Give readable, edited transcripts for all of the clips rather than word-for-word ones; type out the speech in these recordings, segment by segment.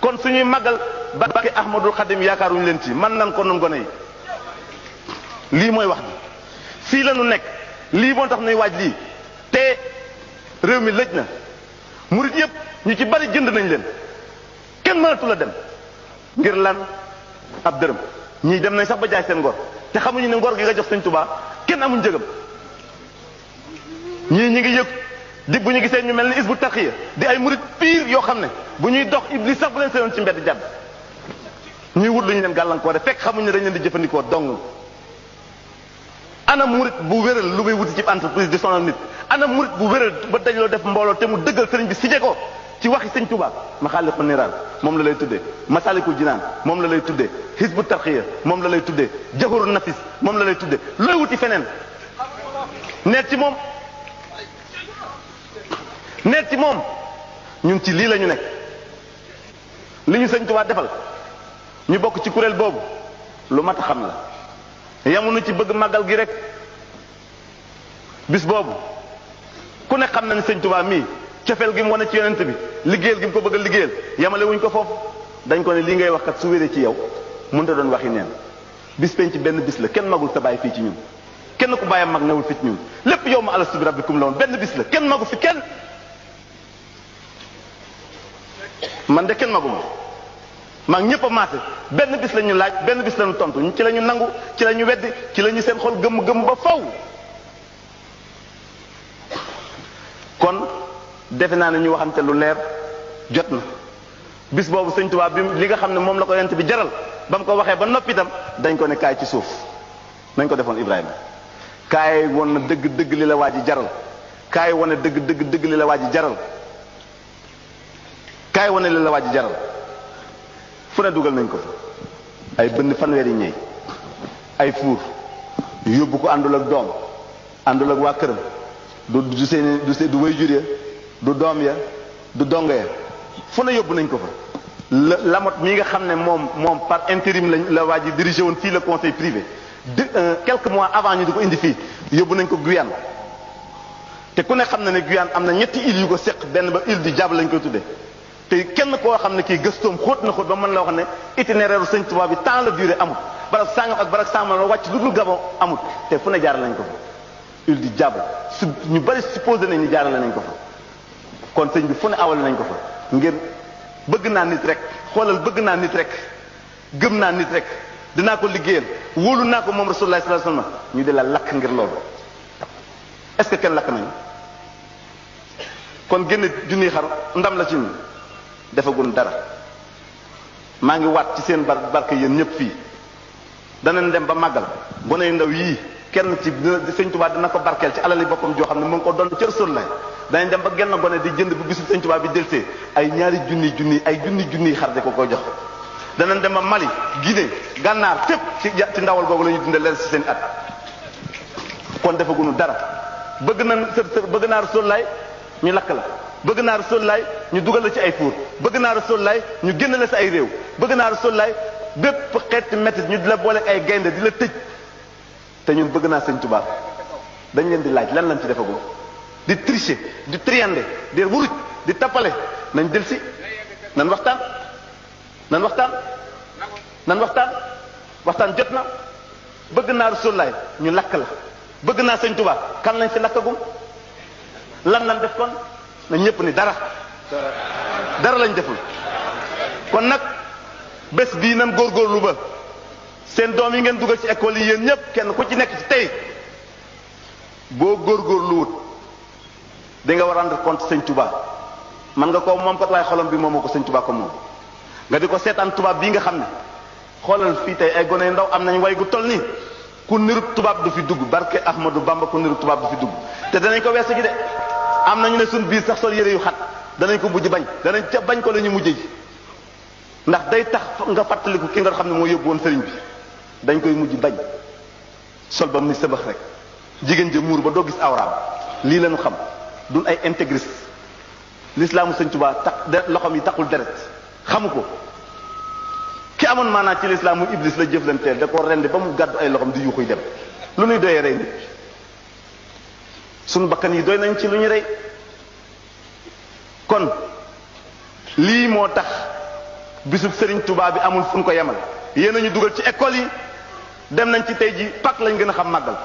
kon suñuy màggal barke Ahmadul Xadim yaakaaruñu leen ci man nan ko nun gone yi lii mooy wax bi fii la ñu nekk lii moo tax nuy waaj lii te réew mi lëj na murit yëpp ñu ci bari jënd nañ leen kenn mënatu la dem ngir lan ab dërëm ñii dem nañ sax ba jaay seen ngor te xamuñu ne ngor gi nga jox Sëñ Tuubaa kenn amuñ njëgam ñii ñi ngi yëg di bu ñu gisee ñu mel ni Hizbut Tarqiyyah di ay murit pire yoo xam ne bu ñuy dox Iblis sax bu leen seyoon ci mbedd jàdd ñuy wut lu ñu leen gàllankoor fekk xamuñu ne dañ leen di jëfandikoo dong. ana murit bu wéral lu muy wuti ci entreprise di sonal nit ana murit bu wéral ba dajaloo def mbooloo te mu dëggal sëriñ bi sije ko ci waxi Sëñ Tuubaa Maxaaliqu Niraan moom la lay tuddee Masaalikul Jinaan moom la lay tuddee Hizbut Tarqiyyah moom la lay tuddee Jawharun Nafis moom la lay tuddee looy wuti feneen neet ci moom neet ci moom ñun ci lii la ñu nekk li ñu Sëñ Tuubaa defal ñu bokk ci kuréel boobu lu mat a xam la yamuñu ci bëgg màggal gi rek bis boobu ku ne xam na ne Sëñ Tuubaa mii cofeel gi mu wane ci yonent bi liggéeyal gi mu ko bëgg a liggéeyal yamale wuñ ko foofu dañ ko ne lii ngay wax kat su wéree ci yow mënut a doon waxi neen bis penc benn bis la kenn magul sa bàyyi fii ci ñun kenn ku bàyyam mag newul fii ci ñun lépp yow ma alastu bi rabbikum la woon benn bis la kenn magu fi kenn man de kenn maguma maag ñëpp a maase benn bis la ñu laaj benn bis la ñu tontu ci la ñu nangu ci la ñu weddi ci la ñu seen xol gëmm-gëmm ba faw kon defe naa ne ñu waxante lu leer jot na bis boobu Sëñ Tuubaa bi li nga xam ne moom la ko yonent bi jaral ba mu ko waxee ba noppi itam dañ ko ne kaay ci suuf nañ ko defoon Ibrahima kaay woon na dëgg dëgg li la waa ji jaral kaay wane dëgg dëgg dëgg li la waa ji jaral kaay wane li la waa ji jaral fu ne dugal nañ ko fa ay bënn fanweeri ñëy ay fuur yóbbu ko àndul ak doom àndul ak waa këram du seeni du way jur ya du doom ya du dongo ya fu ne yóbbu nañ ko fa Lamotte mii nga xam ne moom par intérim lañ la waa ji dirigé woon fii le conseil privé quelques mois avant ñu di ko indi fii yóbbu nañ ko Guyane te ku ne xam na ne Guyane am na ñetti îles yu ko seq benn ba île du Diable lañ koy tuddee te kenn koo xam ne kii gëstoom xóot na xóot ba mën la wax ne itinéraire Sëñ Tuubaa bi temps la durée amut barab sàngam ak barab sàngam la wàcc lu dul Gabon amut te fu ne jaarale nañ ko fa île du Diable su ñu bari supposé nañ ni jaarale nañ ko fa kon sëñ bi fu ne awale nañ ko fa ngir bëgg naa nit rek xoolal bëgg naa nit rek gëm naa nit rek dinaa ko liggéeyal wóolu naa ko moom Rasulullah sallallahu alayhi wasallam ñu di la lakk ngir loolu est-ce que kenn lakk nañu kon génn junniy xar ndam la ci ñun defagul dara maa ngi waat ci seen barke yéen ñëpp fii danañ dem ba màggal gone yu ndaw yii kenn ci Sëñ Tuubaa dina ko barkeel ci alali boppam joo xam ne mu ngi ko doon ci Rasulullah danañ dem ba genn gone di jënd bu bisu Sëñ Tuubaa bi delsee ay ñaari junniy xar de ko koy jox danañ dem ba Mali Guinée gànnaar fépp ci ndawal googu la ñuy dundee leen si seen at kon defaguñu dara bëgg naa Rasulullah ñu lakk la bëgg naa Rasulullah ñu dugal la ci ay fuur bëgg naa Rasulullah ñu génn la si ay réew bëgg naa Rasulullah bépp xeeti métti ñu di la booleeg ay gaynde di la tëj te ñun bëgg naa Sëñ Tuubaa dañ leen di laaj lan lañ ci defagul di tricher di triander di wuruj di tappale nañ del si nan waxtaan waxtaan jot na bëgg naa Rasulullah ñu lakk la bëgg naa Sëñ Tuubaa kan lañ fi lakkagum lan lañ def kon na ñëpp ni dara lañ deful kon nag bés bii nan góorgóorlu ba seen doom yi ngeen dugal ci école yi yéen ñëpp kenn ku ci nekk ci tey boo góorgóorlu wut di nga war a rendre compte Sëñ Tuubaa man nga ko moom kat waaye xolam bi moomoo ko Sëñ Tuubaa ko moom nga di ko seetaan tubaab bii nga xam ne xoolal fii tey ay gone ndaw am nañ way gu toll nii ku nirub tubaab du fi dugg barke Ahmadou Bamba ku nirub tubaab du fi dugg te danañ ko weesu ji de am nañu ne suñ biir sax sol yére yu xat danañ ko mujj bañ danañ ca bañ ko la ñu mujj ji ndax day tax nga fàttaliku ki nga xam ne moo yóbbu woon sëriñ bi dañ koy mujj bañ sol ba mu ni sëbax rek jigéen ja muur ba doo gis awraam lii lañu xam duñ ay intégriste lislaamu Sëñ Tuubaa tax loxoom yi taxul deret xamu ko ki amoon maanaa ci lislaam mu iblis la jëflanteel da ko rendi ba mu gàddu ay loxoom di yuxuy dem lu ñuy doyee rey nit suñu bakkan yi doy nañ ci lu ñu rey kon lii moo tax bisub Serigne Touba bi amul fu ñu ko yemal yéen a ñu dugal ci école yi dem nañ ci tey ji Pâques lañ gën a xam màggal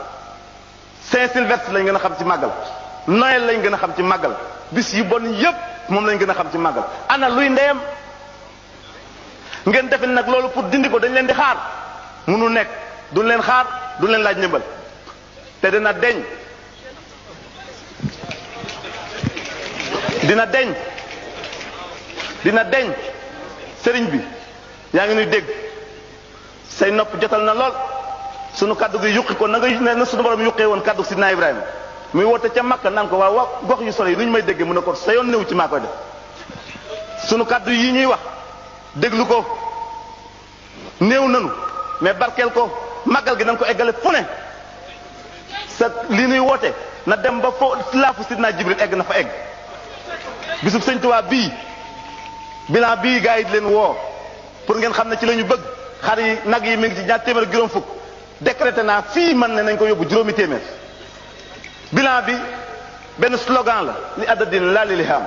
Saint-Sylvestre lañ gën a xam ci màggal Noël lañ gën a xam ci màggal bis yu bon yépp moom lañ gën a xam ci màggal ana luy ndeyam ngeen defe nag loolu pour dindi ko dañ leen di xaar munu nekk duñ leen xaar duñ leen laaj ndimbal te dina deñ dina deñ sëriñ bi yaa ngi nuy dégg say nopp jotal na lool sunu kaddu gi yuqi ko na sunu borom yuqee woon kaddu sidna Ibrahima muy woote ca Makka naan ko waaw gox yu sore yi nu ñu may déggee mu ne ko sa yoon néew ci maa koy def sunu kaddu yi ñuy wax déglu ko néew nanu mais barkeel ko màggal gi nañ ko eggale fu ne sa li nuy woote na dem ba fo laafu sidna Jibril egg na fa egg bisub sëñ Tuubaa bii bilan bii gars yi di leen woo pour ngeen xam ne ci la ñu bëgg xar yi nag yi mi ngi ci ñaar téeméer ak juróom fukk décrété naa fii man ne nañ ko yóbbu juróomi téeméer bilan bi benn slogan la li adadin laa li lihaam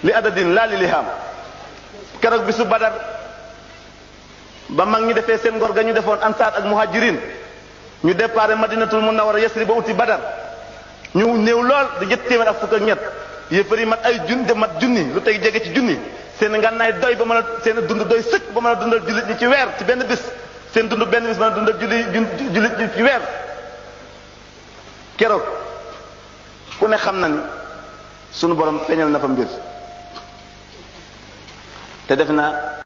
li adadin laa li lihaam keroog bisu Badar ba mag ñi defee seen ngor ga ñu defoon ansaar ak muhajirin ñu déparé Madinatul Munawwara Yasrib ba uti Badar ñu néew lool di ñett téeméer ak fukk ak ñett yéefar yi mat ay junni lu tey jege ci junni seen ngànnaay doy ba mën a seen dund doy sëkk ba mën a dundal jullit ñi ci weer ci benn bis seen dund benn bis mën a dundal jullit ñi ci weer keroog ku ne xam na ni sunu borom feeñal na fa mbir te def naa